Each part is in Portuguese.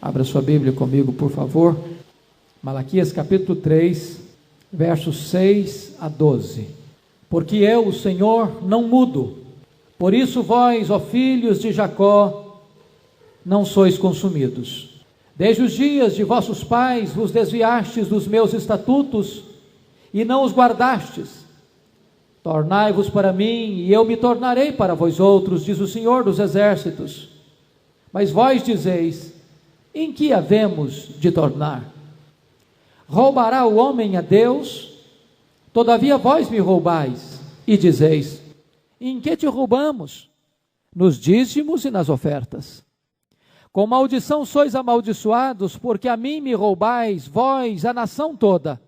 Abra sua Bíblia comigo, por favor. Malaquias capítulo 3, versos 6 a 12. Porque eu, o Senhor, não mudo. Por isso vós, ó filhos de Jacó, não sois consumidos. Desde os dias de vossos pais vos desviastes dos meus estatutos e não os guardastes. Tornai-vos para mim e eu me tornarei para vós outros, diz o Senhor dos exércitos. Mas vós dizeis: em que havemos de tornar? Roubará o homem a Deus? Todavia vós me roubais e dizeis: em que te roubamos? Nos dízimos e nas ofertas. Com maldição sois amaldiçoados, porque a mim me roubais, vós, a nação toda.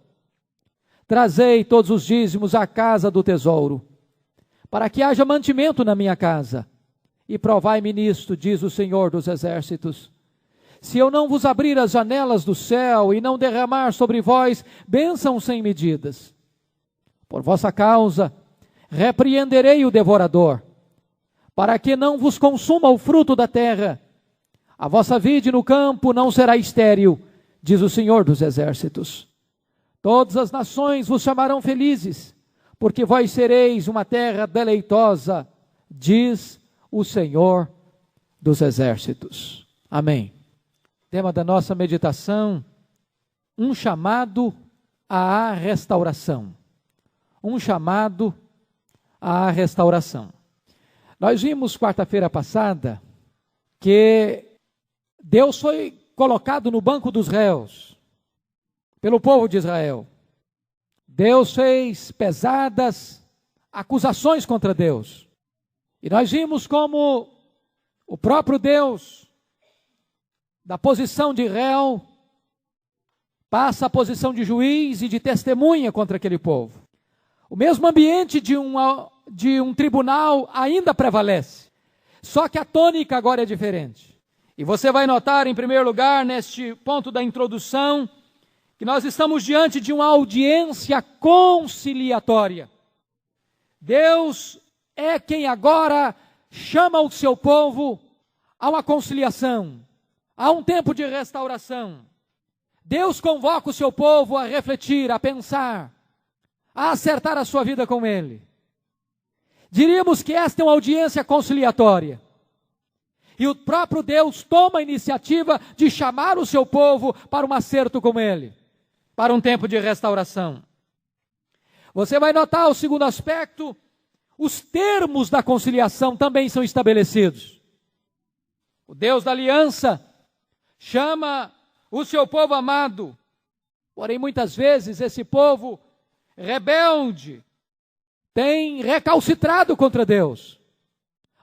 Trazei todos os dízimos à casa do tesouro, para que haja mantimento na minha casa. E provai-me nisto, diz o Senhor dos exércitos. Se eu não vos abrir as janelas do céu e não derramar sobre vós bênçãos sem medidas. Por vossa causa, repreenderei o devorador, para que não vos consuma o fruto da terra. A vossa vide no campo não será estéril, diz o Senhor dos exércitos. Todas as nações vos chamarão felizes, porque vós sereis uma terra deleitosa, diz o Senhor dos exércitos. Amém. Tema da nossa meditação: um chamado à restauração. Um chamado à restauração. Nós vimos quarta-feira passada que Deus foi colocado no banco dos réus pelo povo de Israel. Deus fez pesadas acusações contra Deus. E nós vimos como o próprio Deus, da posição de réu, passa a posição de juiz e de testemunha contra aquele povo. O mesmo ambiente de um tribunal ainda prevalece, só que a tônica agora é diferente. E você vai notar, em primeiro lugar, neste ponto da introdução, que nós estamos diante de uma audiência conciliatória. Deus é quem agora chama o seu povo a uma conciliação, a um tempo de restauração. Deus convoca o seu povo a refletir, a pensar, a acertar a sua vida com Ele. Diríamos que esta é uma audiência conciliatória. E o próprio Deus toma a iniciativa de chamar o seu povo para um acerto com Ele, para um tempo de restauração. Você vai notar o segundo aspecto: os termos da conciliação também são estabelecidos. O Deus da aliança chama o seu povo amado, porém muitas vezes esse povo rebelde tem recalcitrado contra Deus.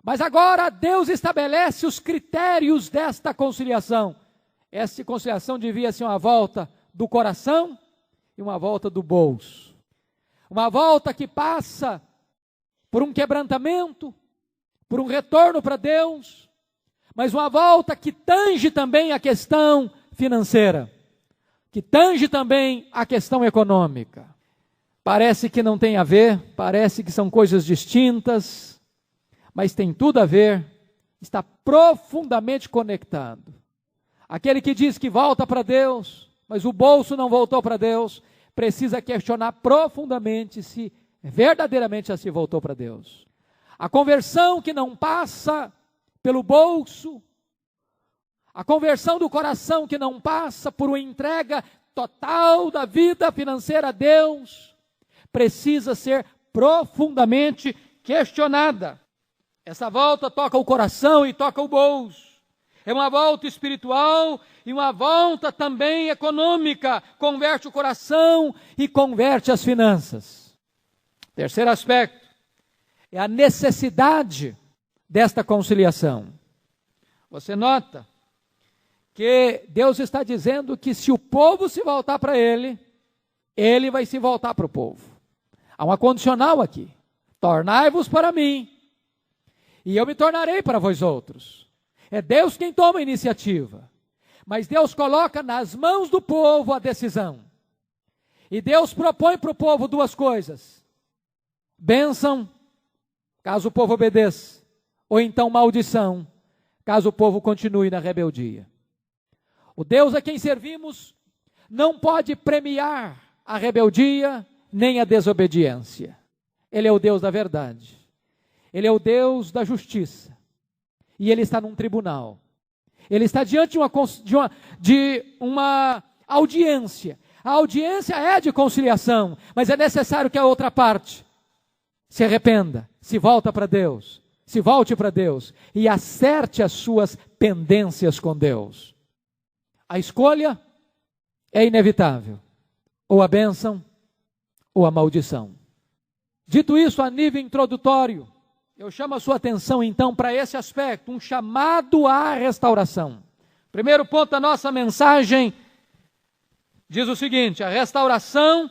Mas agora Deus estabelece os critérios desta conciliação. Esta conciliação devia ser uma volta do coração e uma volta do bolso. Uma volta que passa por um quebrantamento, por um retorno para Deus, mas uma volta que tange também a questão financeira, que tange também a questão econômica. Parece que não tem a ver, parece que são coisas distintas, mas tem tudo a ver, está profundamente conectado. Aquele que diz que volta para Deus, mas o bolso não voltou para Deus, precisa questionar profundamente se verdadeiramente já se voltou para Deus. A conversão que não passa pelo bolso, a conversão do coração que não passa por uma entrega total da vida financeira a Deus, precisa ser profundamente questionada. Essa volta toca o coração e toca o bolso. É uma volta espiritual e uma volta também econômica. Converte o coração e converte as finanças. Terceiro aspecto é a necessidade desta conciliação. Você nota que Deus está dizendo que se o povo se voltar para Ele, Ele vai se voltar para o povo. Há uma condicional aqui: tornai-vos para mim, e eu me tornarei para vós outros. É Deus quem toma a iniciativa, mas Deus coloca nas mãos do povo a decisão. E Deus propõe para o povo duas coisas: bênção, caso o povo obedeça, ou então maldição, caso o povo continue na rebeldia. O Deus a quem servimos não pode premiar a rebeldia nem a desobediência. Ele é o Deus da verdade. Ele é o Deus da justiça. E Ele está num tribunal. Ele está diante de uma audiência. A audiência é de conciliação, mas é necessário que a outra parte se arrependa, se volte para Deus e acerte as suas pendências com Deus. A escolha é inevitável, ou a bênção ou a maldição. Dito isso a nível introdutório, eu chamo a sua atenção então para esse aspecto, um chamado à restauração. Primeiro ponto da nossa mensagem diz o seguinte: a restauração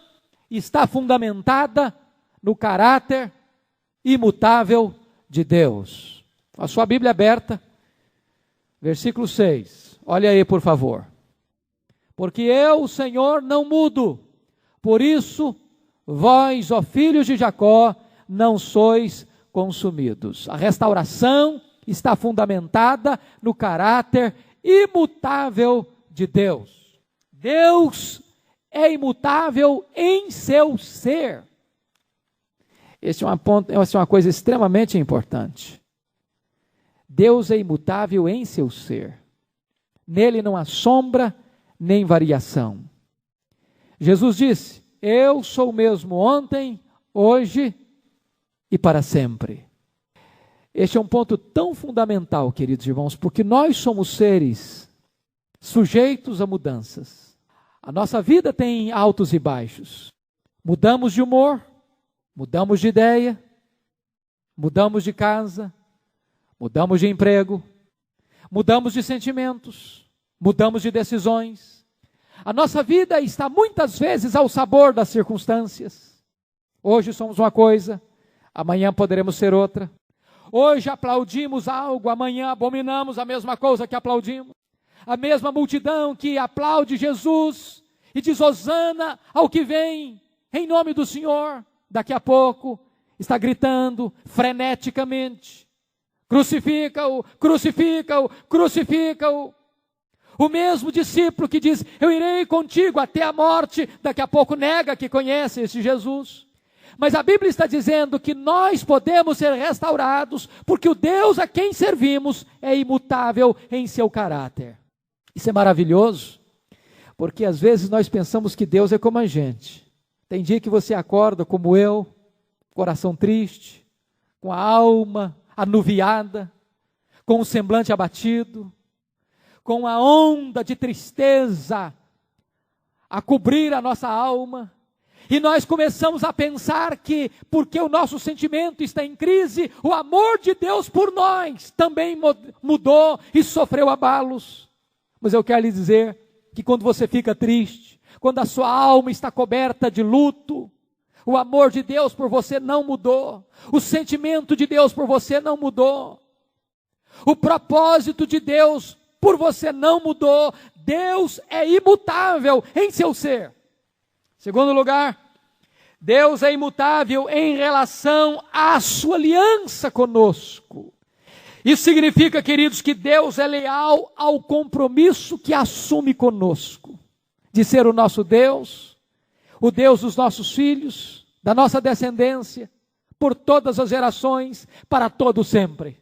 está fundamentada no caráter imutável de Deus. A sua Bíblia aberta, versículo 6, olha aí por favor. Porque eu, o Senhor, não mudo, por isso vós, ó filhos de Jacó, não sois consumidos. A restauração está fundamentada no caráter imutável de Deus. Deus é imutável em seu ser. Essa é uma coisa extremamente importante. Deus é imutável em seu ser. Nele não há sombra nem variação. Jesus disse: eu sou o mesmo ontem, hoje e para sempre. Este é um ponto tão fundamental, queridos irmãos, porque nós somos seres sujeitos a mudanças. A nossa vida tem altos e baixos. Mudamos de humor, mudamos de ideia, mudamos de casa, mudamos de emprego, mudamos de sentimentos, mudamos de decisões. A nossa vida está muitas vezes ao sabor das circunstâncias. Hoje somos uma coisa, amanhã poderemos ser outra. Hoje aplaudimos algo, amanhã abominamos a mesma coisa que aplaudimos. A mesma multidão que aplaude Jesus e diz hosana ao que vem em nome do Senhor, daqui a pouco está gritando freneticamente: crucifica-o, crucifica-o, crucifica-o. O mesmo discípulo que diz: eu irei contigo até a morte, daqui a pouco nega que conhece esse Jesus. Mas a Bíblia está dizendo que nós podemos ser restaurados, porque o Deus a quem servimos é imutável em seu caráter. Isso é maravilhoso, porque às vezes nós pensamos que Deus é como a gente. Tem dia que você acorda como eu, coração triste, com a alma anuviada, com o semblante abatido, com a onda de tristeza a cobrir a nossa alma, e nós começamos a pensar que, porque o nosso sentimento está em crise, o amor de Deus por nós também mudou e sofreu abalos. Mas eu quero lhe dizer que quando você fica triste, quando a sua alma está coberta de luto, o amor de Deus por você não mudou, o sentimento de Deus por você não mudou, o propósito de Deus por você não mudou. Deus é imutável em seu ser. Segundo lugar, Deus é imutável em relação à sua aliança conosco. Isso significa, queridos, que Deus é leal ao compromisso que assume conosco, de ser o nosso Deus, o Deus dos nossos filhos, da nossa descendência, por todas as gerações, para todo sempre.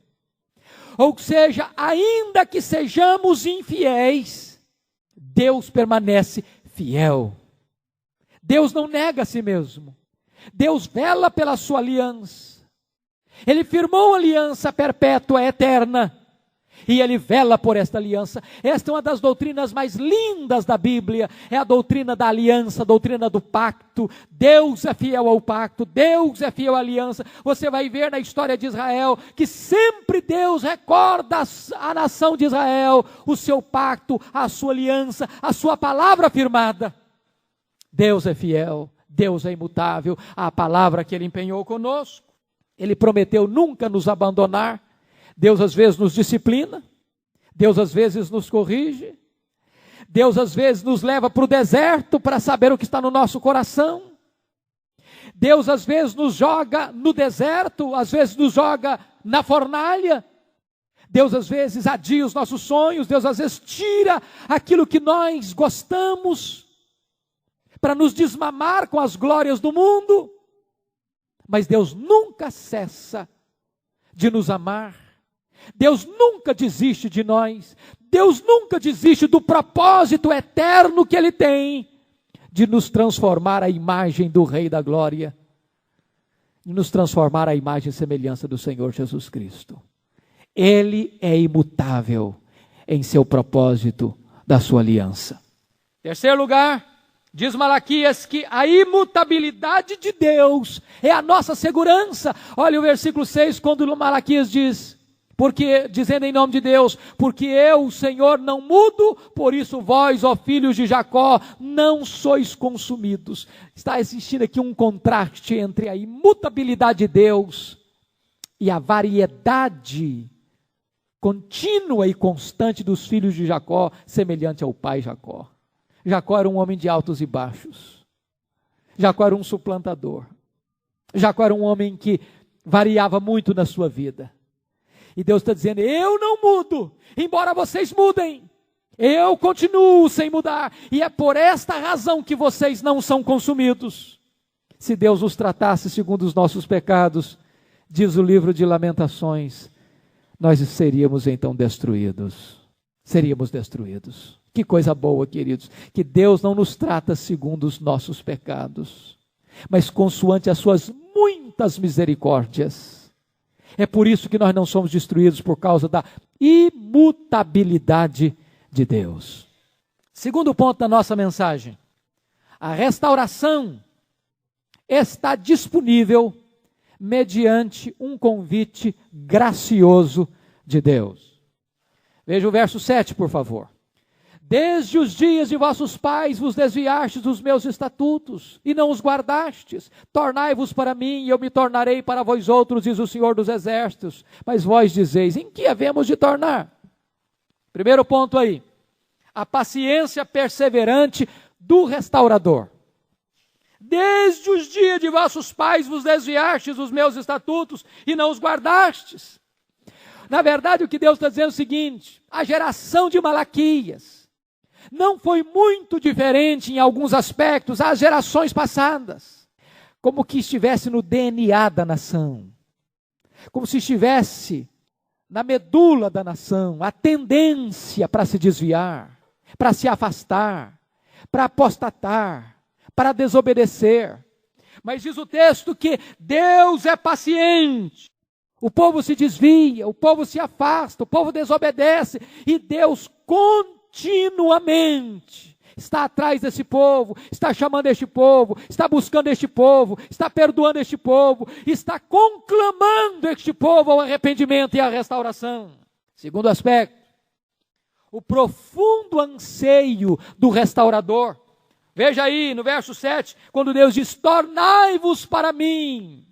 Ou seja, ainda que sejamos infiéis, Deus permanece fiel. Deus não nega a si mesmo. Deus vela pela sua aliança. Ele firmou uma aliança perpétua, eterna, e Ele vela por esta aliança. Esta é uma das doutrinas mais lindas da Bíblia, é a doutrina da aliança, a doutrina do pacto. Deus é fiel ao pacto, Deus é fiel à aliança. Você vai ver na história de Israel, que sempre Deus recorda à nação de Israel, o seu pacto, a sua aliança, a sua palavra firmada. Deus é fiel, Deus é imutável, a palavra que Ele empenhou conosco. Ele prometeu nunca nos abandonar. Deus às vezes nos disciplina, Deus às vezes nos corrige, Deus às vezes nos leva para o deserto para saber o que está no nosso coração. Deus às vezes nos joga no deserto, às vezes nos joga na fornalha. Deus às vezes adia os nossos sonhos, Deus às vezes tira aquilo que nós gostamos, para nos desmamar com as glórias do mundo. Mas Deus nunca cessa de nos amar. Deus nunca desiste de nós. Deus nunca desiste do propósito eterno que Ele tem de nos transformar à imagem do Rei da Glória, de nos transformar à imagem e semelhança do Senhor Jesus Cristo. Ele é imutável em seu propósito da sua aliança. Terceiro lugar, diz Malaquias que a imutabilidade de Deus é a nossa segurança. Olha o versículo 6, quando Malaquias diz, porque, dizendo em nome de Deus, porque eu, o Senhor, não mudo, por isso vós, ó filhos de Jacó, não sois consumidos. Está existindo aqui um contraste entre a imutabilidade de Deus e a variedade contínua e constante dos filhos de Jacó, semelhante ao pai Jacó. Jacó era um homem de altos e baixos. Jacó era um suplantador. Jacó era um homem que variava muito na sua vida. E Deus está dizendo, eu não mudo, embora vocês mudem. Eu continuo sem mudar. E é por esta razão que vocês não são consumidos. Se Deus os tratasse segundo os nossos pecados, diz o livro de Lamentações, nós seríamos então destruídos. Seríamos destruídos. Que coisa boa, queridos, que Deus não nos trata segundo os nossos pecados, mas consoante as suas muitas misericórdias. É por isso que nós não somos destruídos, por causa da imutabilidade de Deus. Segundo ponto da nossa mensagem, a restauração está disponível mediante um convite gracioso de Deus. Veja o verso 7, por favor. Desde os dias de vossos pais vos desviastes dos meus estatutos, e não os guardastes. Tornai-vos para mim, e eu me tornarei para vós outros, diz o Senhor dos Exércitos. Mas vós dizeis, em que havemos de tornar? Primeiro ponto aí, a paciência perseverante do restaurador. Desde os dias de vossos pais vos desviastes dos meus estatutos, e não os guardastes. Na verdade, o que Deus está dizendo é o seguinte, a geração de Malaquias não foi muito diferente em alguns aspectos às gerações passadas, como que estivesse no DNA da nação, como se estivesse na medula da nação, a tendência para se desviar, para se afastar, para apostatar, para desobedecer. Mas diz o texto que Deus é paciente. O povo se desvia, o povo se afasta, o povo desobedece, e Deus continuamente está atrás desse povo, está chamando este povo, está buscando este povo, está perdoando este povo, está conclamando este povo ao arrependimento e à restauração. Segundo aspecto, o profundo anseio do restaurador. Veja aí no verso 7, quando Deus diz, tornai-vos para mim.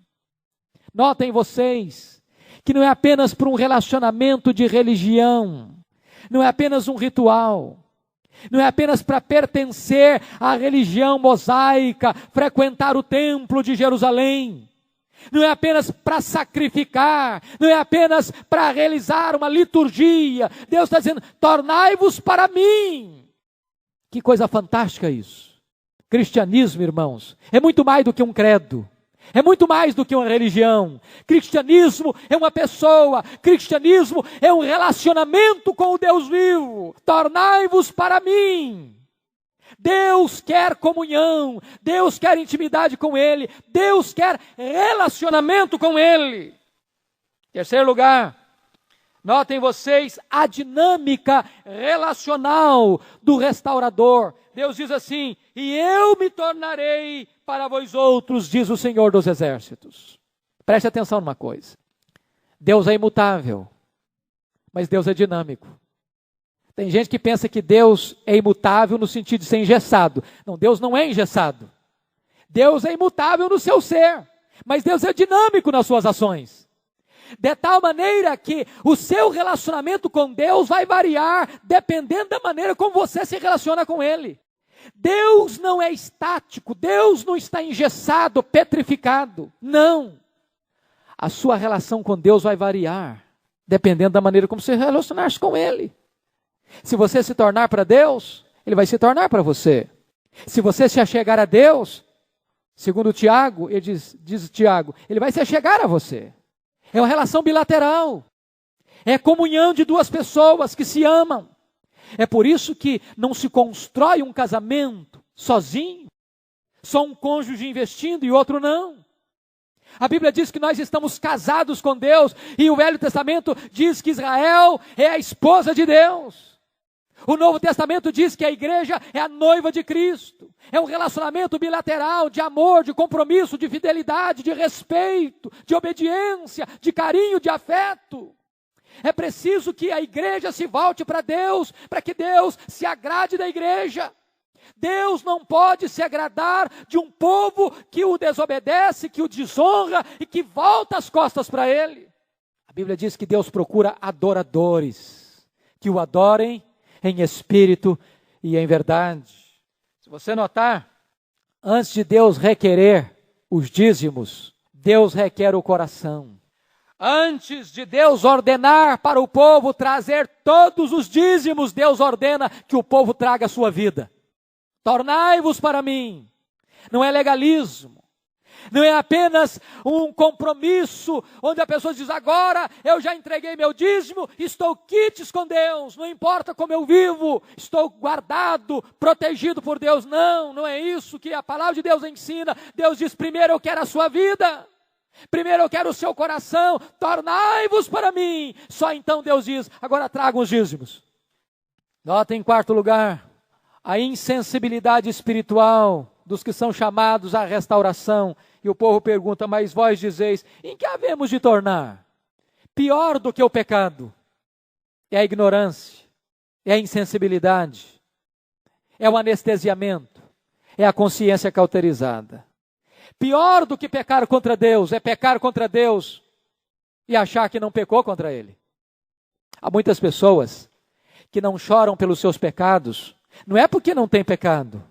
Notem vocês, que não é apenas para um relacionamento de religião, não é apenas um ritual, não é apenas para pertencer à religião mosaica, frequentar o templo de Jerusalém, não é apenas para sacrificar, não é apenas para realizar uma liturgia. Deus está dizendo, tornai-vos para mim. Que coisa fantástica isso. Cristianismo, irmãos, é muito mais do que um credo. É muito mais do que uma religião. Cristianismo é uma pessoa. Cristianismo é um relacionamento com o Deus vivo. Tornai-vos para mim. Deus quer comunhão. Deus quer intimidade com Ele. Deus quer relacionamento com Ele. Terceiro lugar, notem vocês a dinâmica relacional do restaurador. Deus diz assim, e eu me tornarei para vós outros, diz o Senhor dos Exércitos. Preste atenção numa coisa. Deus é imutável, mas Deus é dinâmico. Tem gente que pensa que Deus é imutável no sentido de ser engessado. Não, Deus não é engessado. Deus é imutável no seu ser, mas Deus é dinâmico nas suas ações. De tal maneira que o seu relacionamento com Deus vai variar dependendo da maneira como você se relaciona com Ele. Deus não é estático, Deus não está engessado, petrificado. Não. A sua relação com Deus vai variar dependendo da maneira como você relacionar-se com Ele. Se você se tornar para Deus, Ele vai se tornar para você. Se você se achegar a Deus, segundo Tiago, ele diz Tiago, Ele vai se achegar a você. É uma relação bilateral. É comunhão de duas pessoas que se amam. É por isso que não se constrói um casamento sozinho, só um cônjuge investindo e outro não. A Bíblia diz que nós estamos casados com Deus, e o Velho Testamento diz que Israel é a esposa de Deus. O Novo Testamento diz que a igreja é a noiva de Cristo. É um relacionamento bilateral de amor, de compromisso, de fidelidade, de respeito, de obediência, de carinho, de afeto. É preciso que a igreja se volte para Deus, para que Deus se agrade da igreja. Deus não pode se agradar de um povo que o desobedece, que o desonra e que volta as costas para Ele. A Bíblia diz que Deus procura adoradores, que o adorem em espírito e em verdade. Se você notar, antes de Deus requerer os dízimos, Deus requer o coração. Antes de Deus ordenar para o povo trazer todos os dízimos, Deus ordena que o povo traga a sua vida. Tornai-vos para mim. Não é legalismo. Não é apenas um compromisso onde a pessoa diz, agora eu já entreguei meu dízimo, estou quites com Deus, não importa como eu vivo, estou guardado, protegido por Deus. Não, não é isso que a palavra de Deus ensina. Deus diz, primeiro eu quero a sua vida, primeiro eu quero o seu coração, tornai-vos para mim. Só então Deus diz, agora tragam os dízimos. Nota em quarto lugar, a insensibilidade espiritual dos que são chamados à restauração. E o povo pergunta, mas vós dizeis, em que havemos de tornar? Pior do que o pecado é a ignorância, é a insensibilidade, é o anestesiamento, é a consciência cauterizada. Pior do que pecar contra Deus é pecar contra Deus e achar que não pecou contra Ele. Há muitas pessoas que não choram pelos seus pecados, não é porque não tem pecado,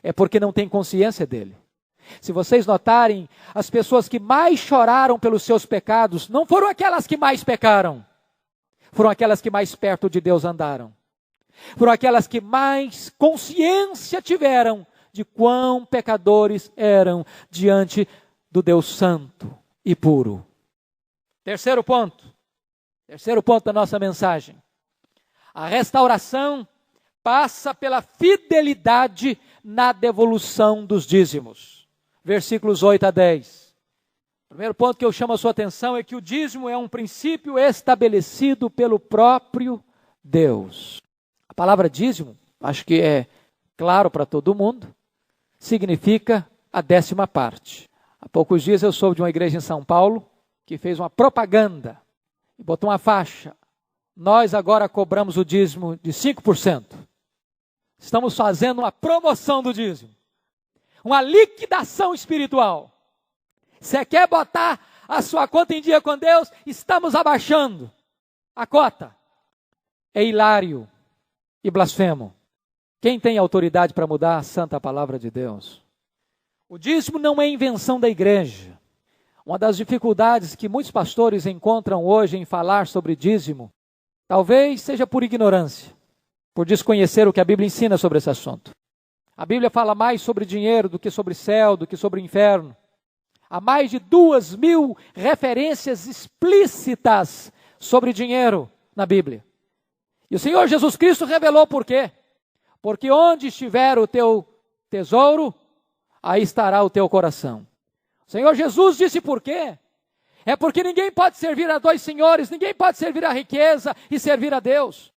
é porque não tem consciência dele. Se vocês notarem, as pessoas que mais choraram pelos seus pecados não foram aquelas que mais pecaram, foram aquelas que mais perto de Deus andaram. Foram aquelas que mais consciência tiveram de quão pecadores eram diante do Deus Santo e puro. Terceiro ponto da nossa mensagem. A restauração passa pela fidelidade na devolução dos dízimos. Versículos 8 a 10. O primeiro ponto que eu chamo a sua atenção é que o dízimo é um princípio estabelecido pelo próprio Deus. A palavra dízimo, acho que é claro para todo mundo, significa a 10ª parte. Há poucos dias eu soube de uma igreja em São Paulo que fez uma propaganda e botou uma faixa. Nós agora cobramos o dízimo de 5%. Estamos fazendo uma promoção do dízimo. Uma liquidação espiritual. Você quer botar a sua conta em dia com Deus? Estamos abaixando a cota. É hilário e blasfemo. Quem tem autoridade para mudar a santa palavra de Deus? O dízimo não é invenção da igreja. Uma das dificuldades que muitos pastores encontram hoje em falar sobre dízimo, talvez seja por ignorância, por desconhecer o que a Bíblia ensina sobre esse assunto. A Bíblia fala mais sobre dinheiro do que sobre céu, do que sobre inferno. Há mais de 2.000 referências explícitas sobre dinheiro na Bíblia. E o Senhor Jesus Cristo revelou por quê. Porque onde estiver o teu tesouro, aí estará o teu coração. O Senhor Jesus disse por quê. É porque ninguém pode servir a dois senhores, ninguém pode servir a riqueza e servir a Deus.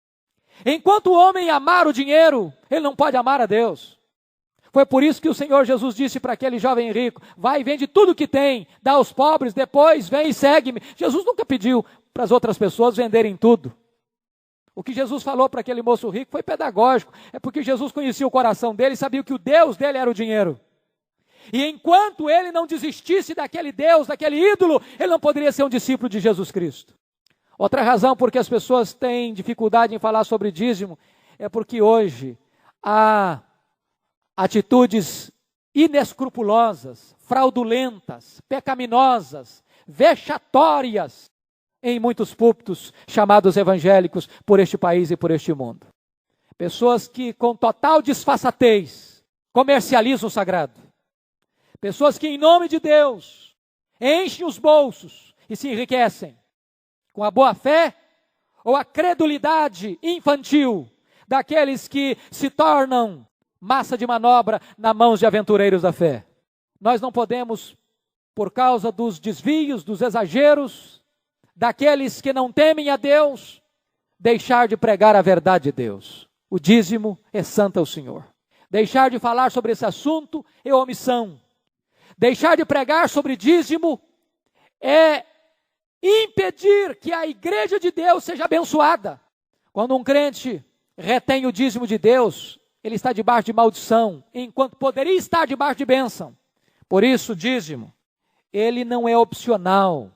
Enquanto o homem amar o dinheiro, ele não pode amar a Deus. Foi por isso que o Senhor Jesus disse para aquele jovem rico, vai e vende tudo que tem, dá aos pobres, depois vem e segue-me. Jesus nunca pediu para as outras pessoas venderem tudo. O que Jesus falou para aquele moço rico foi pedagógico, é porque Jesus conhecia o coração dele e sabia que o Deus dele era o dinheiro. E enquanto ele não desistisse daquele Deus, daquele ídolo, ele não poderia ser um discípulo de Jesus Cristo. Outra razão por que as pessoas têm dificuldade em falar sobre dízimo é porque hoje há atitudes inescrupulosas, fraudulentas, pecaminosas, vexatórias em muitos púlpitos chamados evangélicos por este país e por este mundo. Pessoas que com total disfarçatez comercializam o sagrado. Pessoas que em nome de Deus enchem os bolsos e se enriquecem com a boa fé ou a credulidade infantil daqueles que se tornam massa de manobra nas mãos de aventureiros da fé. Nós não podemos, por causa dos desvios, dos exageros, daqueles que não temem a Deus, deixar de pregar a verdade de Deus. O dízimo é santo ao Senhor. Deixar de falar sobre esse assunto é omissão. Deixar de pregar sobre dízimo é impedir que a igreja de Deus seja abençoada. Quando um crente retém o dízimo de Deus, ele está debaixo de maldição, enquanto poderia estar debaixo de bênção. Por isso, o dízimo, ele não é opcional,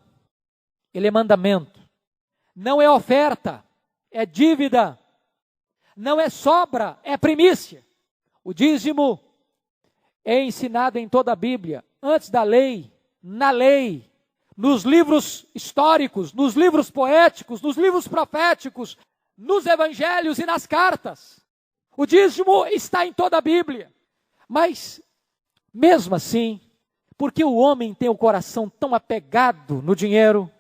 ele é mandamento. Não é oferta, é dívida. Não é sobra, é primícia. O dízimo é ensinado em toda a Bíblia, antes da lei, na lei, nos livros históricos, nos livros poéticos, nos livros proféticos, nos evangelhos e nas cartas. O dízimo está em toda a Bíblia. Mas, mesmo assim, porque o homem tem o coração tão apegado no dinheiro,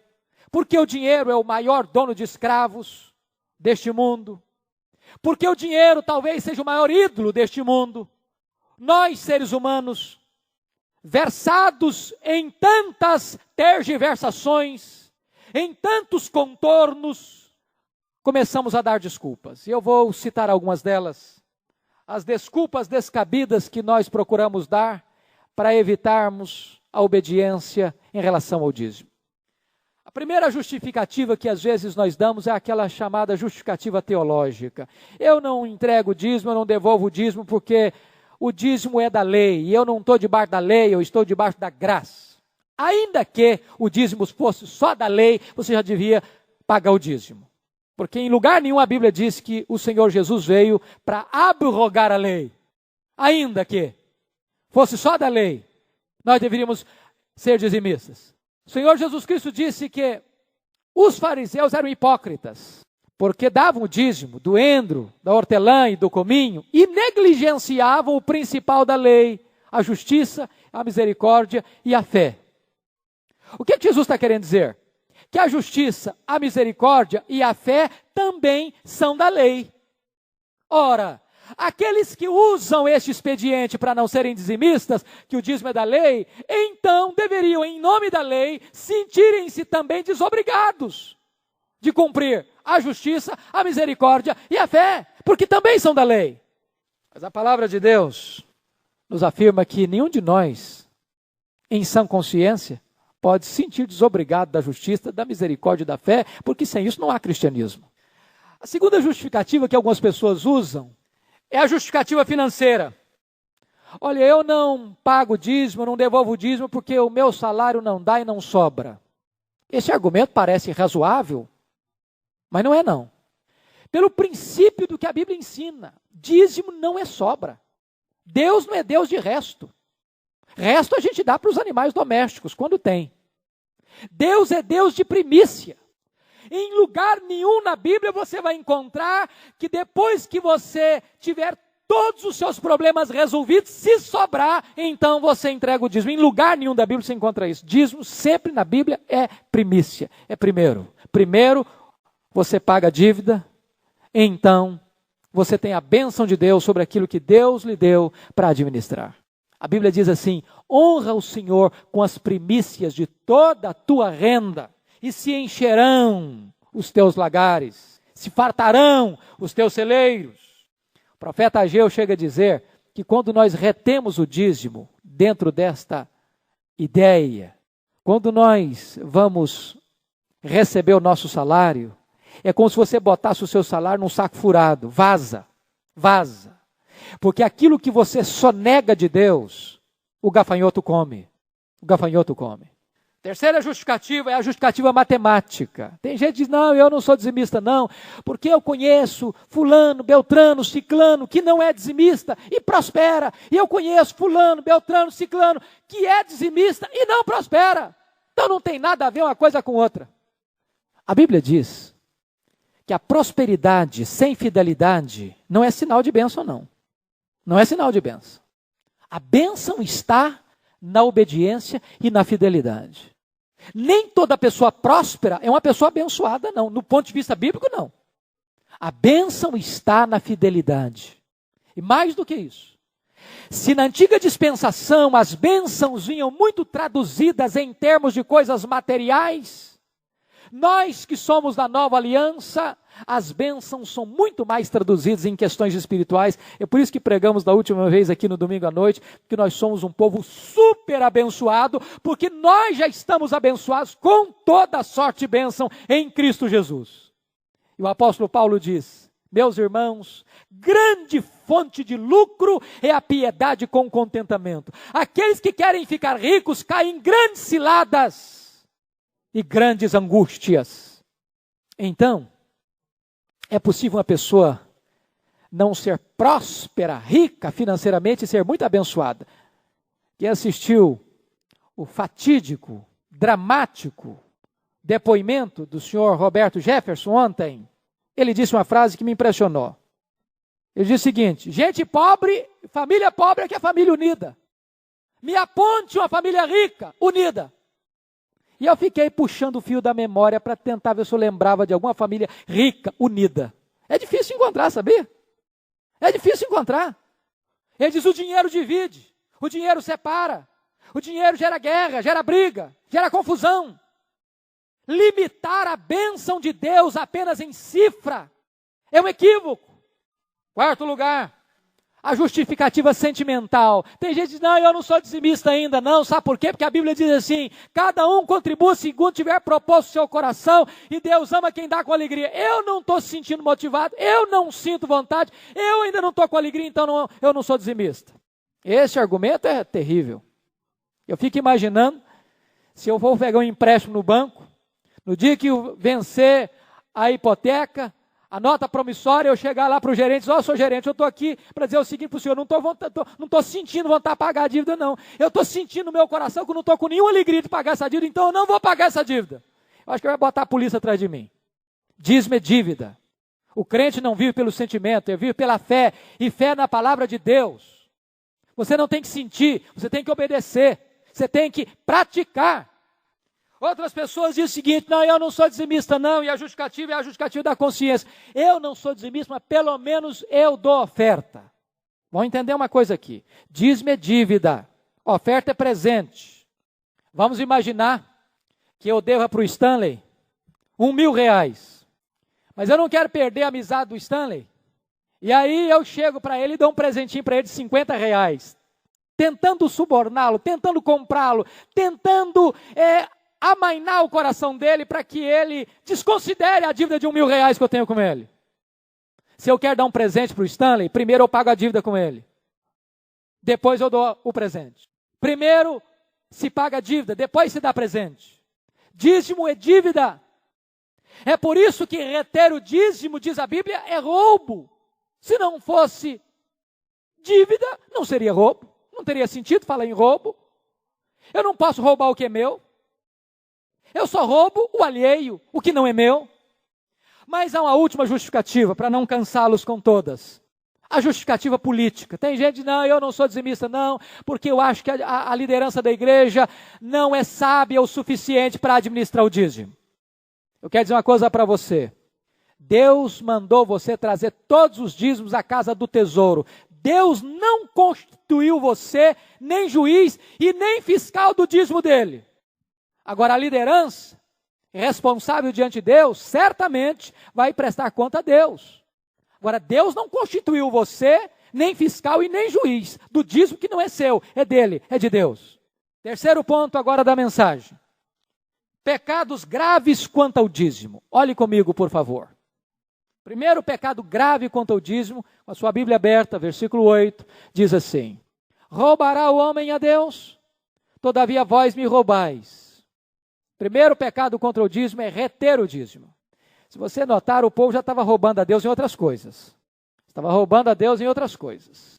porque o dinheiro é o maior dono de escravos deste mundo, porque o dinheiro talvez seja o maior ídolo deste mundo, nós, seres humanos, versados em tantas tergiversações, em tantos contornos, começamos a dar desculpas. E eu vou citar algumas delas. As desculpas descabidas que nós procuramos dar para evitarmos a obediência em relação ao dízimo. A primeira justificativa que às vezes nós damos é aquela chamada justificativa teológica. Eu não entrego o dízimo, eu não devolvo o dízimo porque o dízimo é da lei, e eu não estou debaixo da lei, eu estou debaixo da graça. Ainda que o dízimo fosse só da lei, você já devia pagar o dízimo. Porque em lugar nenhum a Bíblia diz que o Senhor Jesus veio para abrogar a lei. Ainda que fosse só da lei, nós deveríamos ser dizimistas. O Senhor Jesus Cristo disse que os fariseus eram hipócritas, porque davam o dízimo do endro, da hortelã e do cominho e negligenciavam o principal da lei, a justiça, a misericórdia e a fé. O que Jesus está querendo dizer? Que a justiça, a misericórdia e a fé também são da lei. Ora, aqueles que usam este expediente para não serem dizimistas, que o dízimo é da lei, então deveriam, em nome da lei, sentirem-se também desobrigados de cumprir a justiça, a misericórdia e a fé, porque também são da lei. Mas a palavra de Deus nos afirma que nenhum de nós, em sã consciência, pode se sentir desobrigado da justiça, da misericórdia e da fé, porque sem isso não há cristianismo. A segunda justificativa que algumas pessoas usam é a justificativa financeira. Olha, eu não pago dízimo, não devolvo dízimo porque o meu salário não dá e não sobra. Esse argumento parece razoável, mas não é não. Pelo princípio do que a Bíblia ensina, dízimo não é sobra. Deus não é Deus de resto. Resto a gente dá para os animais domésticos, quando tem. Deus é Deus de primícia. Em lugar nenhum na Bíblia você vai encontrar que depois que você tiver todos os seus problemas resolvidos, se sobrar, então você entrega o dízimo. Em lugar nenhum da Bíblia você encontra isso. Dízimo sempre na Bíblia é primícia, é primeiro. Primeiro você paga a dívida, então você tem a bênção de Deus sobre aquilo que Deus lhe deu para administrar. A Bíblia diz assim: honra o Senhor com as primícias de toda a tua renda, e se encherão os teus lagares, se fartarão os teus celeiros. O profeta Ageu chega a dizer que quando nós retemos o dízimo dentro desta ideia, quando nós vamos receber o nosso salário, é como se você botasse o seu salário num saco furado. Vaza, vaza. Porque aquilo que você sonega de Deus, o gafanhoto come. O gafanhoto come. Terceira justificativa é a justificativa matemática. Tem gente que diz, não, eu não sou dizimista não, porque eu conheço fulano, beltrano, ciclano, que não é dizimista e prospera. E eu conheço fulano, beltrano, ciclano, que é dizimista e não prospera. Então não tem nada a ver uma coisa com outra. A Bíblia diz que a prosperidade sem fidelidade não é sinal de bênção, não. Não é sinal de bênção. A bênção está na obediência e na fidelidade. Nem toda pessoa próspera é uma pessoa abençoada, não. No ponto de vista bíblico, não. A bênção está na fidelidade. E mais do que isso, se na antiga dispensação as bênçãos vinham muito traduzidas em termos de coisas materiais, nós que somos da nova aliança, as bênçãos são muito mais traduzidas em questões espirituais. É por isso que pregamos da última vez aqui no domingo à noite, que nós somos um povo super abençoado, porque nós já estamos abençoados com toda a sorte de bênção em Cristo Jesus. E o apóstolo Paulo diz: meus irmãos, grande fonte de lucro é a piedade com contentamento. Aqueles que querem ficar ricos caem em grandes ciladas e grandes angústias. Então, é possível uma pessoa não ser próspera, rica financeiramente e ser muito abençoada. Quem assistiu o fatídico, dramático depoimento do senhor Roberto Jefferson ontem, ele disse uma frase que me impressionou. Ele disse o seguinte: gente pobre, família pobre é que é família unida. Me aponte uma família rica, unida. E eu fiquei puxando o fio da memória para tentar ver se eu lembrava de alguma família rica, unida. É difícil encontrar, sabia? É difícil encontrar. Ele diz: o dinheiro divide, o dinheiro separa, o dinheiro gera guerra, gera briga, gera confusão. Limitar a bênção de Deus apenas em cifra é um equívoco. Quarto lugar, a justificativa sentimental. Tem gente que diz: não, eu não sou dizimista ainda. Não, sabe por quê? Porque a Bíblia diz assim: cada um contribua segundo tiver proposto o seu coração, e Deus ama quem dá com alegria. Eu não estou se sentindo motivado, eu não sinto vontade, eu ainda não estou com alegria, então eu não sou dizimista. Esse argumento é terrível. Eu fico imaginando, se eu for pegar um empréstimo no banco, no dia que eu vencer a hipoteca, a nota promissória, eu chegar lá para o gerente e dizer: ó, sou gerente, eu estou aqui para dizer o seguinte para o senhor, não estou sentindo vontade de pagar a dívida, não. Eu estou sentindo no meu coração que eu não estou com nenhuma alegria de pagar essa dívida, então eu não vou pagar essa dívida. Eu acho que vai botar a polícia atrás de mim. Dízimo é dívida. O crente não vive pelo sentimento, ele vive pela fé, e fé na palavra de Deus. Você não tem que sentir, você tem que obedecer, você tem que praticar. Outras pessoas dizem o seguinte: não, eu não sou dizimista não, e a justificativa é a justificativa da consciência. Eu não sou dizimista, mas pelo menos eu dou oferta. Vamos entender uma coisa aqui: dízimo é dívida, oferta é presente. Vamos imaginar que eu deva para o Stanley R$1.000, mas eu não quero perder a amizade do Stanley, e aí eu chego para ele e dou um presentinho para ele de R$50, tentando suborná-lo, tentando comprá-lo, tentando amainar o coração dele para que ele desconsidere a dívida de R$1.000 que eu tenho com ele. Se eu quero dar um presente para o Stanley, primeiro eu pago a dívida com ele. Depois eu dou o presente. Primeiro se paga a dívida, depois se dá presente. Dízimo é dívida. É por isso que reter o dízimo, diz a Bíblia, é roubo. Se não fosse dívida, não seria roubo. Não teria sentido falar em roubo. Eu não posso roubar o que é meu. Eu só roubo o alheio, o que não é meu. Mas há uma última justificativa, para não cansá-los com todas. A justificativa política. Tem gente que diz: não, eu não sou dizimista não, porque eu acho que a liderança da igreja não é sábia o suficiente para administrar o dízimo. Eu quero dizer uma coisa para você. Deus mandou você trazer todos os dízimos à casa do tesouro. Deus não constituiu você nem juiz e nem fiscal do dízimo dele. Agora, a liderança, responsável diante de Deus, certamente vai prestar conta a Deus. Agora, Deus não constituiu você, nem fiscal e nem juiz, do dízimo que não é seu, é dele, é de Deus. Terceiro ponto agora da mensagem. Pecados graves quanto ao dízimo. Olhe comigo, por favor. Primeiro pecado grave quanto ao dízimo, com a sua Bíblia aberta, versículo 8, diz assim: roubará o homem a Deus? Todavia vós me roubais. Primeiro pecado contra o dízimo é reter o dízimo. Se você notar, o povo já estava roubando a Deus em outras coisas. Estava roubando a Deus em outras coisas.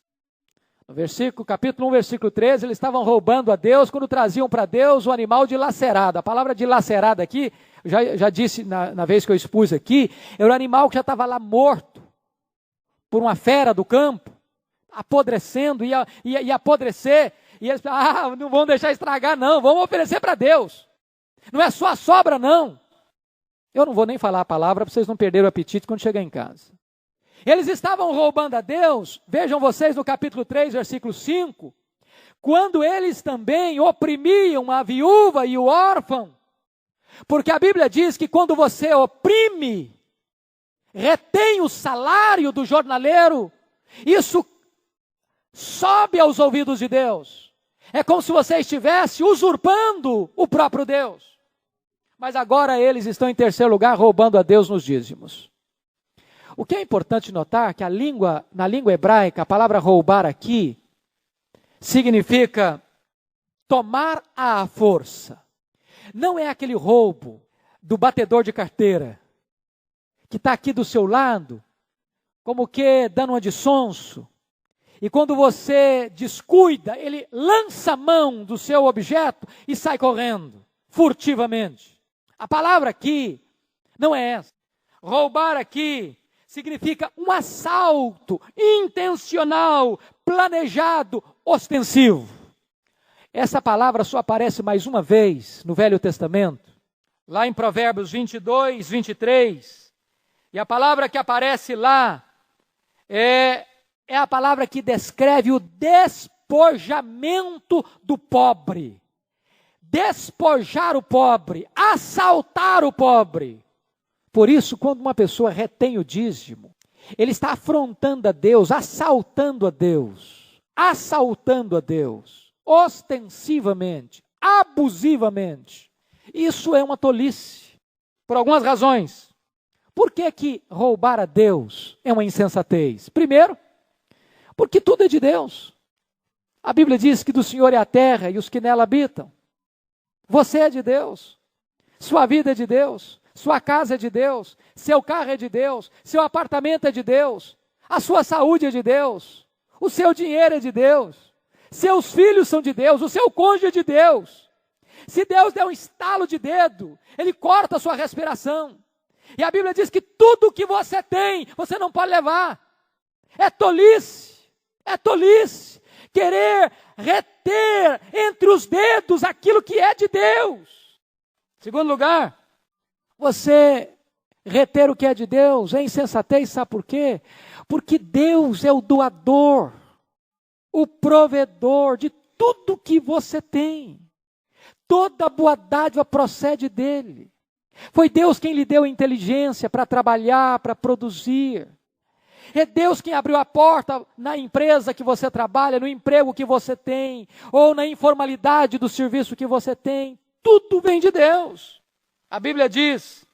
No capítulo 1, versículo 13, eles estavam roubando a Deus quando traziam para Deus o animal dilacerado. A palavra dilacerada aqui, já disse na vez que eu expus aqui, era um animal que já estava lá morto por uma fera do campo, apodrecendo, ia apodrecer, e eles não vão deixar estragar não, vamos oferecer para Deus. Não é só a sobra não. Eu não vou nem falar a palavra para vocês não perderem o apetite quando chegar em casa. Eles estavam roubando a Deus, vejam vocês no capítulo 3, versículo 5, quando eles também oprimiam a viúva e o órfão, porque a Bíblia diz que quando você oprime, retém o salário do jornaleiro, isso sobe aos ouvidos de Deus. É como se você estivesse usurpando o próprio Deus. Mas agora eles estão em terceiro lugar roubando a Deus nos dízimos. O que é importante notar que na língua hebraica, a palavra roubar aqui significa tomar à força. Não é aquele roubo do batedor de carteira, que está aqui do seu lado, como que dando uma de sonso, e quando você descuida, ele lança a mão do seu objeto e sai correndo, furtivamente. A palavra aqui não é essa. Roubar aqui significa um assalto intencional, planejado, ostensivo. Essa palavra só aparece mais uma vez no Velho Testamento, lá em Provérbios 22, 23. E a palavra que aparece lá é a palavra que descreve o despojamento do pobre. Despojar o pobre, assaltar o pobre. Por isso, quando uma pessoa retém o dízimo, ele está afrontando a Deus, assaltando a Deus, ostensivamente, abusivamente. Isso é uma tolice, por algumas razões. Por que roubar a Deus é uma insensatez? Primeiro, porque tudo é de Deus. A Bíblia diz que do Senhor é a terra e os que nela habitam. Você é de Deus, sua vida é de Deus, sua casa é de Deus, seu carro é de Deus, seu apartamento é de Deus, a sua saúde é de Deus, o seu dinheiro é de Deus, seus filhos são de Deus, o seu cônjuge é de Deus. Se Deus der um estalo de dedo, Ele corta a sua respiração. E a Bíblia diz que tudo que você tem, você não pode levar. É tolice querer reter entre os dedos aquilo que é de Deus. Segundo lugar, você reter o que é de Deus é insensatez, sabe por quê? Porque Deus é o doador, o provedor de tudo que você tem. Toda boa dádiva procede dele. Foi Deus quem lhe deu inteligência para trabalhar, para produzir. É Deus quem abriu a porta na empresa que você trabalha, no emprego que você tem, ou na informalidade do serviço que você tem. Tudo vem de Deus. A Bíblia diz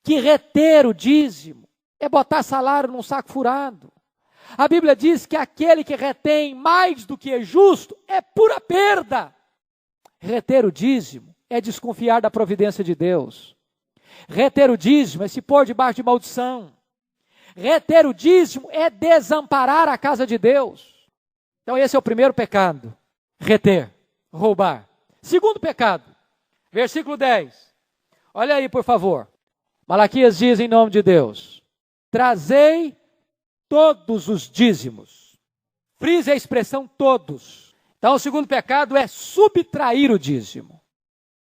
que reter o dízimo é botar salário num saco furado. A Bíblia diz que aquele que retém mais do que é justo é pura perda. Reter o dízimo é desconfiar da providência de Deus. Reter o dízimo é se pôr debaixo de maldição. Reter o dízimo é desamparar a casa de Deus. Então esse é o primeiro pecado. Reter, roubar. Segundo pecado, versículo 10. Olha aí, por favor. Malaquias diz em nome de Deus: trazei todos os dízimos. Frise a expressão todos. Então o segundo pecado é subtrair o dízimo.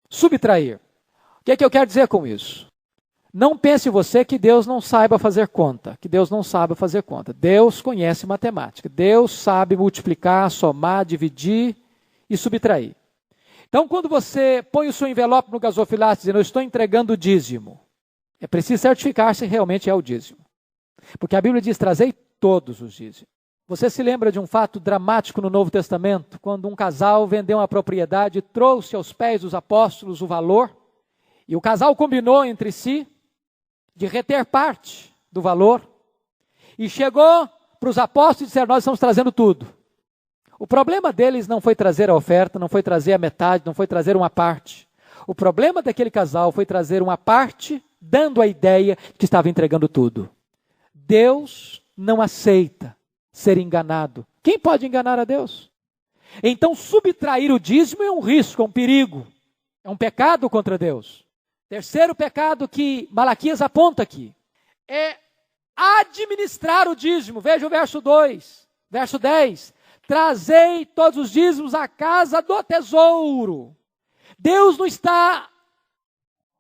Subtrair. O que é que eu quero dizer com isso? Não pense você que Deus não saiba fazer conta, que Deus não sabe fazer conta. Deus conhece matemática, Deus sabe multiplicar, somar, dividir e subtrair. Então, quando você põe o seu envelope no gasofilaço dizendo, eu estou entregando o dízimo, é preciso certificar se realmente é o dízimo. Porque a Bíblia diz, trazei todos os dízimos. Você se lembra de um fato dramático no Novo Testamento, quando um casal vendeu uma propriedade e trouxe aos pés dos apóstolos o valor, e o casal combinou entre si de reter parte do valor, e chegou para os apóstolos e disseram, nós estamos trazendo tudo. O problema deles não foi trazer a oferta, não foi trazer a metade, não foi trazer uma parte. O problema daquele casal foi trazer uma parte, dando a ideia que estava entregando tudo. Deus não aceita ser enganado. Quem pode enganar a Deus? Então, subtrair o dízimo é um risco, é um perigo, é um pecado contra Deus. Terceiro pecado que Malaquias aponta aqui é administrar o dízimo. Veja o verso 2, verso 10. Trazei todos os dízimos à casa do tesouro. Deus não está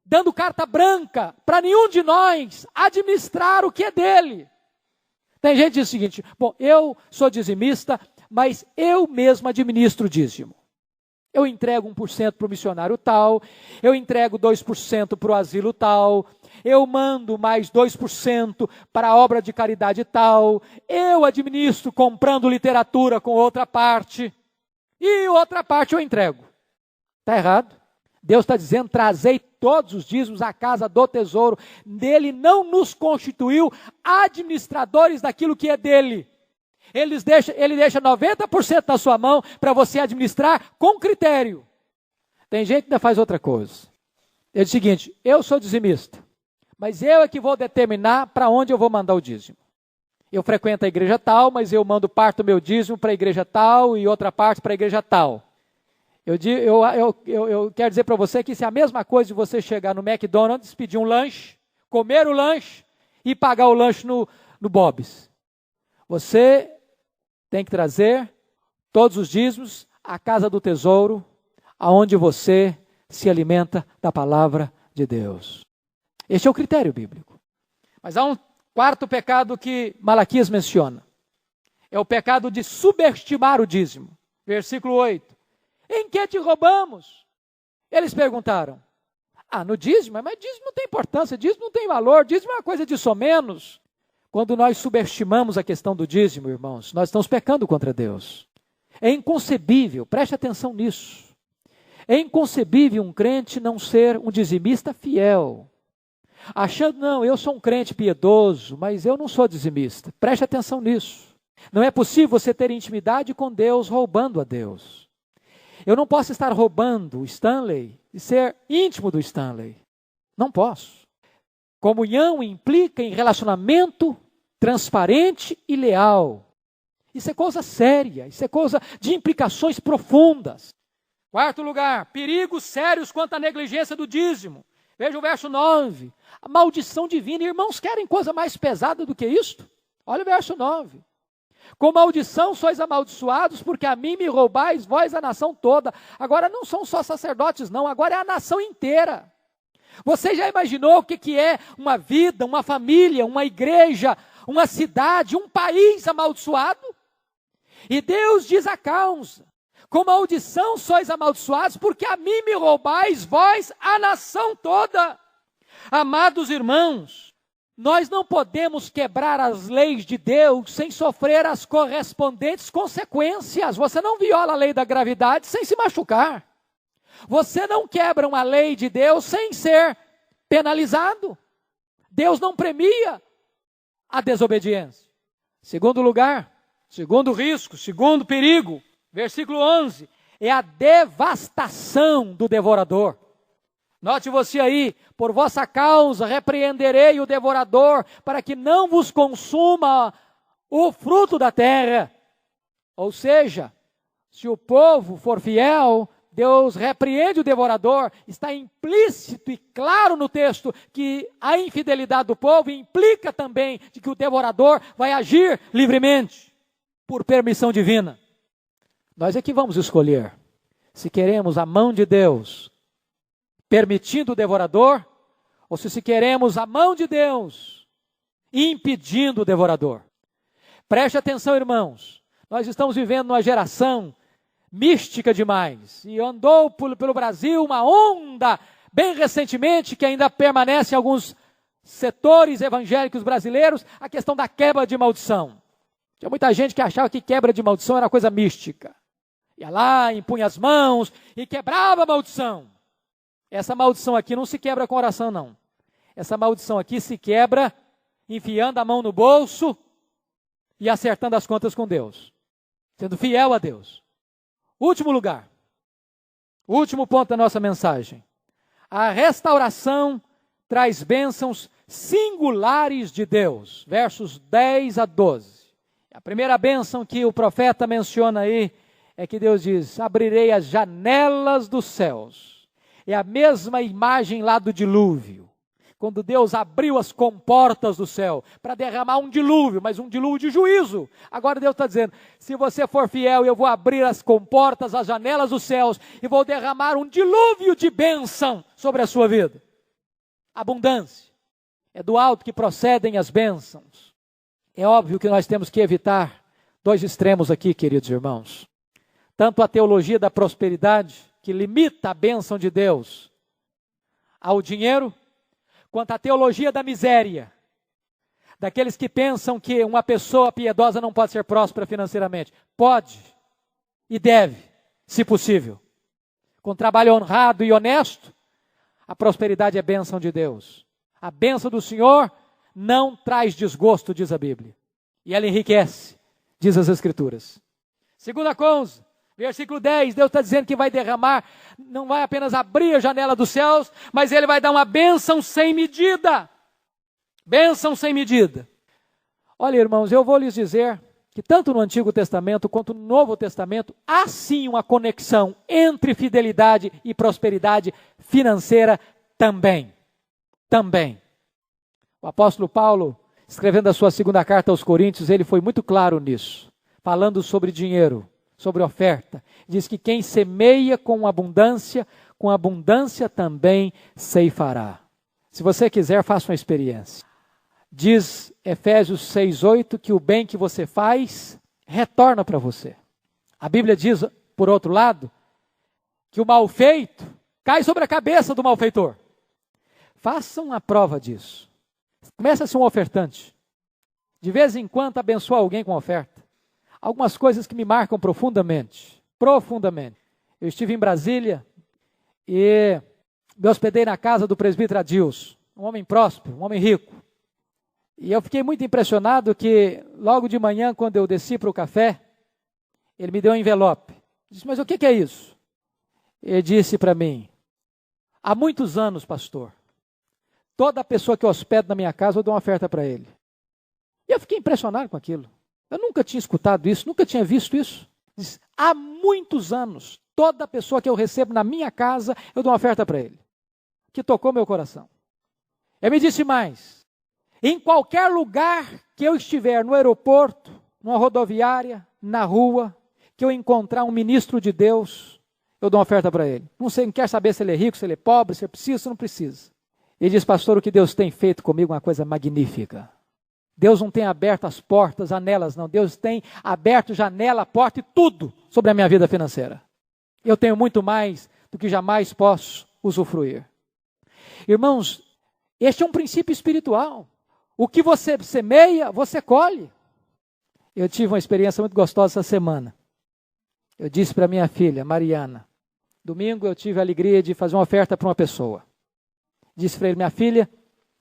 dando carta branca para nenhum de nós administrar o que é dele. Tem gente que diz o seguinte: bom, eu sou dizimista, mas eu mesmo administro o dízimo. Eu entrego 1% para o missionário tal, eu entrego 2% para o asilo tal, eu mando mais 2% para a obra de caridade tal, eu administro comprando literatura com outra parte, e outra parte eu entrego. Está errado. Deus está dizendo: trazei todos os dízimos à casa do tesouro. Ele não nos constituiu administradores daquilo que é dele. Ele deixa 90% na sua mão para você administrar com critério. Tem gente que ainda faz outra coisa. Ele diz o seguinte: eu sou dizimista, mas eu é que vou determinar para onde eu vou mandar o dízimo. Eu frequento a igreja tal, mas eu mando parte do meu dízimo para a igreja tal e outra parte para a igreja tal. Eu quero dizer para você que isso é a mesma coisa de você chegar no McDonald's, pedir um lanche, comer o lanche e pagar o lanche no Bob's. Você tem que trazer todos os dízimos à casa do tesouro, aonde você se alimenta da palavra de Deus. Este é o critério bíblico. Mas há um quarto pecado que Malaquias menciona. É o pecado de subestimar o dízimo. Versículo 8. Em que te roubamos? Eles perguntaram. No dízimo? Mas dízimo não tem importância, dízimo não tem valor, dízimo é uma coisa de somenos. Quando nós subestimamos a questão do dízimo, irmãos, nós estamos pecando contra Deus. É inconcebível, preste atenção nisso. É inconcebível um crente não ser um dizimista fiel. Achando, não, eu sou um crente piedoso, mas eu não sou dizimista. Preste atenção nisso. Não é possível você ter intimidade com Deus roubando a Deus. Eu não posso estar roubando o Stanley e ser íntimo do Stanley. Não posso. Comunhão implica em relacionamento transparente e leal. Isso é coisa séria, isso é coisa de implicações profundas. Quarto lugar, perigos sérios quanto à negligência do dízimo. Veja o verso 9. A maldição divina. Irmãos, querem coisa mais pesada do que isto? Olha o verso 9. Com maldição sois amaldiçoados, porque a mim me roubais, vós a nação toda. Agora não são só sacerdotes não, agora é a nação inteira. Você já imaginou o que é uma vida, uma família, uma igreja, uma cidade, um país amaldiçoado? E Deus diz a causa: com maldição sois amaldiçoados, porque a mim me roubais, vós a nação toda. Amados irmãos, nós não podemos quebrar as leis de Deus sem sofrer as correspondentes consequências. Você não viola a lei da gravidade sem se machucar. Você não quebra uma lei de Deus sem ser penalizado. Deus não premia a desobediência. Segundo lugar, segundo risco, segundo perigo, versículo 11, é a devastação do devorador. Note você aí: por vossa causa repreenderei o devorador, para que não vos consuma o fruto da terra. Ou seja, se o povo for fiel, Deus repreende o devorador. Está implícito e claro no texto que a infidelidade do povo implica também de que o devorador vai agir livremente, por permissão divina. Nós é que vamos escolher se queremos a mão de Deus permitindo o devorador, ou se queremos a mão de Deus impedindo o devorador. Preste atenção, irmãos. Nós estamos vivendo numa geração mística demais. E andou pelo Brasil uma onda, bem recentemente, que ainda permanece em alguns setores evangélicos brasileiros, a questão da quebra de maldição. Tinha muita gente que achava que quebra de maldição era coisa mística. Ia lá, impunha as mãos e quebrava a maldição. Essa maldição aqui não se quebra com oração, não. Essa maldição aqui se quebra enfiando a mão no bolso e acertando as contas com Deus. Sendo fiel a Deus. Último lugar. Último ponto da nossa mensagem. A restauração traz bênçãos singulares de Deus. Versos 10 a 12. A primeira bênção que o profeta menciona aí é que Deus diz: abrirei as janelas dos céus. É a mesma imagem lá do dilúvio. Quando Deus abriu as comportas do céu para derramar um dilúvio, mas um dilúvio de juízo. Agora Deus está dizendo: se você for fiel, eu vou abrir as comportas, as janelas dos céus e vou derramar um dilúvio de bênção sobre a sua vida. Abundância. É do alto que procedem as bênçãos. É óbvio que nós temos que evitar dois extremos aqui, queridos irmãos. Tanto a teologia da prosperidade, que limita a bênção de Deus ao dinheiro, quanto à teologia da miséria, daqueles que pensam que uma pessoa piedosa não pode ser próspera financeiramente. Pode e deve, se possível. Com trabalho honrado e honesto, a prosperidade é bênção de Deus. A bênção do Senhor não traz desgosto, diz a Bíblia. E ela enriquece, diz as Escrituras. Segunda coisa, versículo 10, Deus está dizendo que vai derramar, não vai apenas abrir a janela dos céus, mas Ele vai dar uma bênção sem medida. Bênção sem medida. Olha, irmãos, eu vou lhes dizer que tanto no Antigo Testamento quanto no Novo Testamento, há sim uma conexão entre fidelidade e prosperidade financeira também. Também. O apóstolo Paulo, escrevendo a sua segunda carta aos Coríntios, ele foi muito claro nisso, falando sobre dinheiro, sobre oferta. Diz que quem semeia com abundância também ceifará. Se você quiser, faça uma experiência. Diz Efésios 6:8 que o bem que você faz retorna para você. A Bíblia diz, por outro lado, que o mal feito cai sobre a cabeça do malfeitor. Façam a prova disso. Comece a ser um ofertante. De vez em quando abençoa alguém com oferta. Algumas coisas que me marcam profundamente. Profundamente. Eu estive em Brasília e me hospedei na casa do presbítero Adilson, um homem próspero, um homem rico. E eu fiquei muito impressionado que logo de manhã, quando eu desci para o café, ele me deu um envelope. Disse: mas o que é isso? Ele disse para mim: há muitos anos, pastor, toda pessoa que eu hospedo na minha casa, eu dou uma oferta para ele. E eu fiquei impressionado com aquilo. Eu nunca tinha escutado isso, nunca tinha visto isso. Diz, há muitos anos, toda pessoa que eu recebo na minha casa, eu dou uma oferta para ele. Que tocou meu coração. Ele me disse mais: em qualquer lugar que eu estiver, no aeroporto, numa rodoviária, na rua, que eu encontrar um ministro de Deus, eu dou uma oferta para ele. Não sei, não quer saber se ele é rico, se ele é pobre, se ele precisa, se não precisa. Ele diz: pastor, o que Deus tem feito comigo é uma coisa magnífica. Deus não tem aberto as portas, janelas, não. Deus tem aberto janela, porta e tudo sobre a minha vida financeira. Eu tenho muito mais do que jamais posso usufruir. Irmãos, este é um princípio espiritual. O que você semeia, você colhe. Eu tive uma experiência muito gostosa essa semana. Eu disse para minha filha, Mariana, domingo eu tive a alegria de fazer uma oferta para uma pessoa. Disse para ele: minha filha,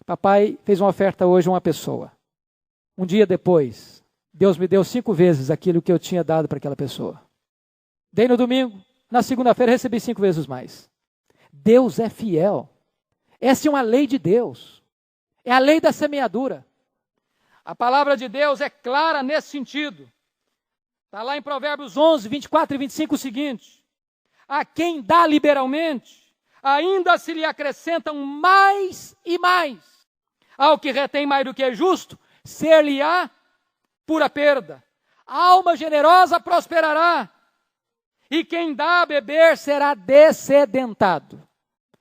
papai fez uma oferta hoje a uma pessoa. Um dia depois, Deus me deu 5 vezes aquilo que eu tinha dado para aquela pessoa. Dei no domingo, na segunda-feira recebi 5 vezes mais. Deus é fiel. Essa é uma lei de Deus. É a lei da semeadura. A palavra de Deus é clara nesse sentido. Está lá em Provérbios 11, 24 e 25 o seguinte: a quem dá liberalmente, ainda se lhe acrescentam mais e mais. Ao que retém mais do que é justo, ser-lhe-á pura perda. A alma generosa prosperará, e quem dá a beber será dessedentado.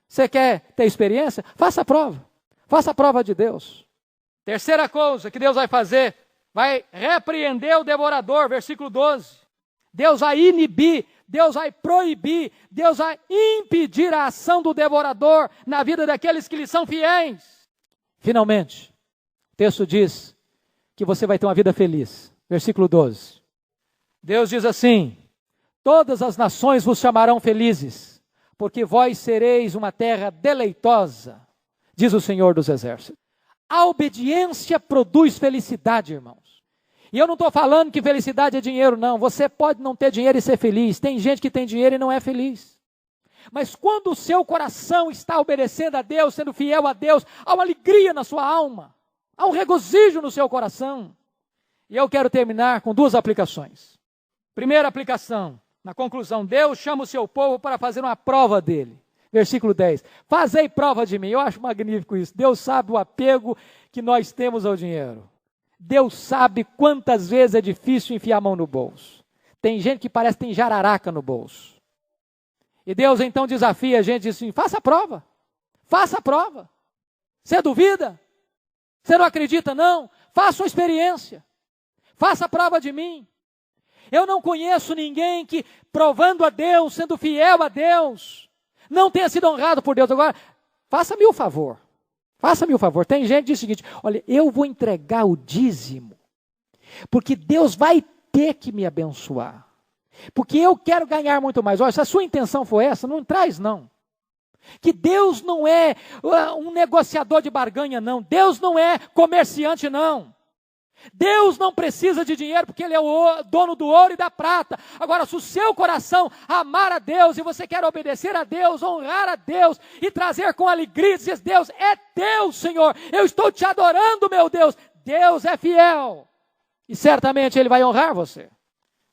Você quer ter experiência? Faça a prova. Faça a prova de Deus. Terceira coisa que Deus vai fazer, vai repreender o devorador, versículo 12. Deus vai inibir, Deus vai proibir, Deus vai impedir a ação do devorador na vida daqueles que lhe são fiéis. Finalmente, o texto diz que você vai ter uma vida feliz. Versículo 12. Deus diz assim: todas as nações vos chamarão felizes, porque vós sereis uma terra deleitosa, diz o Senhor dos Exércitos. A obediência produz felicidade, irmãos. E eu não estou falando que felicidade é dinheiro, não. Você pode não ter dinheiro e ser feliz. Tem gente que tem dinheiro e não é feliz. Mas quando o seu coração está obedecendo a Deus, sendo fiel a Deus, há uma alegria na sua alma, há um regozijo no seu coração. E eu quero terminar com duas aplicações. Primeira aplicação, na conclusão, Deus chama o seu povo para fazer uma prova dele. Versículo 10, fazei prova de mim. Eu acho magnífico isso. Deus sabe o apego que nós temos ao dinheiro. Deus sabe quantas vezes é difícil enfiar a mão no bolso. Tem gente que parece que tem jararaca no bolso. E Deus então desafia a gente e diz assim, faça a prova. Faça a prova. Você duvida? Você não acredita não? Faça uma experiência. Faça a prova de mim. Eu não conheço ninguém que, provando a Deus, sendo fiel a Deus, não tenha sido honrado por Deus. Agora, faça-me o favor. Faça-me o favor. Tem gente que diz o seguinte, olha, eu vou entregar o dízimo, porque Deus vai ter que me abençoar. Porque eu quero ganhar muito mais. Olha, se a sua intenção for essa, não traz não. Que Deus não é um negociador de barganha, não. Deus não é comerciante, não. Deus não precisa de dinheiro porque Ele é o dono do ouro e da prata. Agora, se o seu coração amar a Deus e você quer obedecer a Deus, honrar a Deus e trazer com alegria, dizer, Deus é teu, Senhor, eu estou te adorando, meu Deus. Deus é fiel e certamente Ele vai honrar você.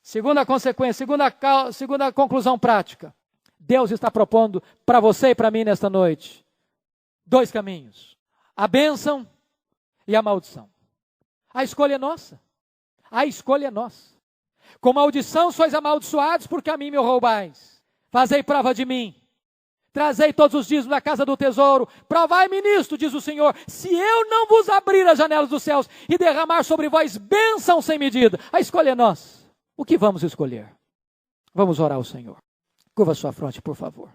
Segunda consequência, segunda conclusão prática. Deus está propondo para você e para mim nesta noite dois caminhos: a bênção e a maldição. A escolha é nossa. A escolha é nossa. Com maldição sois amaldiçoados, porque a mim me roubais. Fazei prova de mim. Trazei todos os dízimos da casa do tesouro. Provai-me nisto, diz o Senhor, se eu não vos abrir as janelas dos céus e derramar sobre vós bênção sem medida. A escolha é nossa. O que vamos escolher? Vamos orar ao Senhor. Curva sua fronte, por favor.